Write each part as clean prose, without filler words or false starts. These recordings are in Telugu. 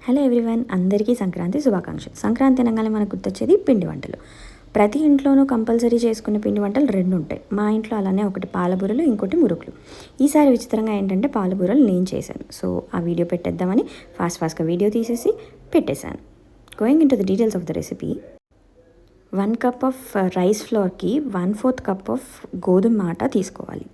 హలో ఎవ్రీవన్, అందరికీ సంక్రాంతి శుభాకాంక్షలు. సంక్రాంతి అనగానే మనకు గుర్తొచ్చేది పిండి వంటలు. ప్రతి ఇంట్లోనూ కంపల్సరీ చేసుకునే పిండి వంటలు రెండు ఉంటాయి. మా ఇంట్లో అలానే ఒకటి పాలబూరలు, ఇంకోటి మురుకులు. ఈసారి విచిత్రంగా ఏంటంటే పాలబూరలు నేను చేశాను. సో ఆ వీడియో పెట్టేద్దామని ఫాస్ట్గా వీడియో తీసేసి పెట్టేశాను. Going in to the details of the recipe. 1 cup of rice ఫ్లోర్కి 1/4 కప్ ఆఫ్ గోధుమ ఆట తీసుకోవాలి.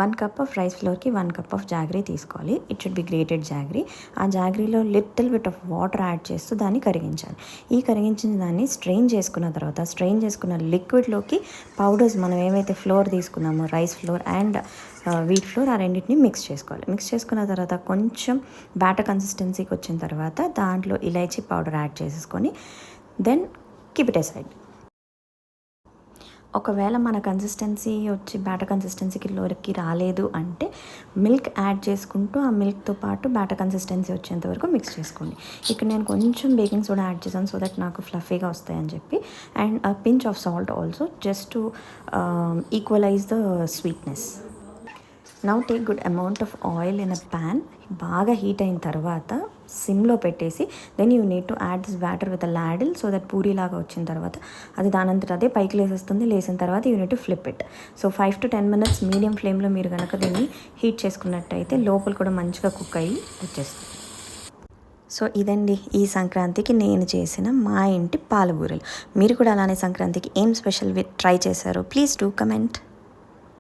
1 కప్ ఆఫ్ రైస్ ఫ్లోర్కి 1 కప్ ఆఫ్ జాగరీ తీసుకోవాలి. It should be grated jaggery. ఆ జాగరీలో little bit of water add చేస్తూ దాన్ని కరిగించాలి. ఈ కరిగించిన దాన్ని స్ట్రెయిన్ చేసుకున్న తర్వాత స్ట్రెయిన్ చేసుకున్న లిక్విడ్లోకి పౌడర్స్ మనం ఏమైతే ఫ్లోర్ తీసుకున్నామో rice flour and wheat flour ఆ రెండింటిని మిక్స్ చేసుకోవాలి. మిక్స్ చేసుకున్న తర్వాత కొంచెం బ్యాటర్ కన్సిస్టెన్సీకి వచ్చిన తర్వాత దాంట్లో ఇలైచీ పౌడర్ యాడ్ చేసేసుకొని దెన్ కీప్ ఇట్ అసైడ్. ఒకవేళ మన కన్సిస్టెన్సీ వచ్చి బ్యాటర్ కన్సిస్టెన్సీకి లోకి రాలేదు అంటే మిల్క్ యాడ్ చేసుకుంటూ ఆ మిల్క్తో పాటు బ్యాటర్ కన్సిస్టెన్సీ వచ్చేంత వరకు మిక్స్ చేసుకోండి. ఇక్కడ నేను కొంచెం బేకింగ్ సోడా యాడ్ చేశాను సో దట్ నాకు ఫ్లఫీగా వస్తాయని చెప్పి, and a pinch of salt also just to equalise the sweetness. Now take good amount of oil in a pan. బాగా హీట్ అయిన తర్వాత సిమ్లో పెట్టేసి then you need to add this batter with a ladle so that పూరీలాగా వచ్చిన తర్వాత అది దానంతట అదే పైకి లేసేస్తుంది. లేసిన తర్వాత you need to flip it. So 5 to 10 minutes medium ఫ్లేమ్లో మీరు కనుక దీన్ని హీట్ చేసుకున్నట్టయితే లోపల కూడా మంచిగా కుక్ అయ్యి వచ్చేస్తుంది. సో ఇదండి ఈ సంక్రాంతికి నేను చేసిన మా ఇంటి పాలబూరలు. మీరు కూడా అలానే సంక్రాంతికి ఏం స్పెషల్ ట్రై చేశారో ప్లీజ్ డూ కమెంట్.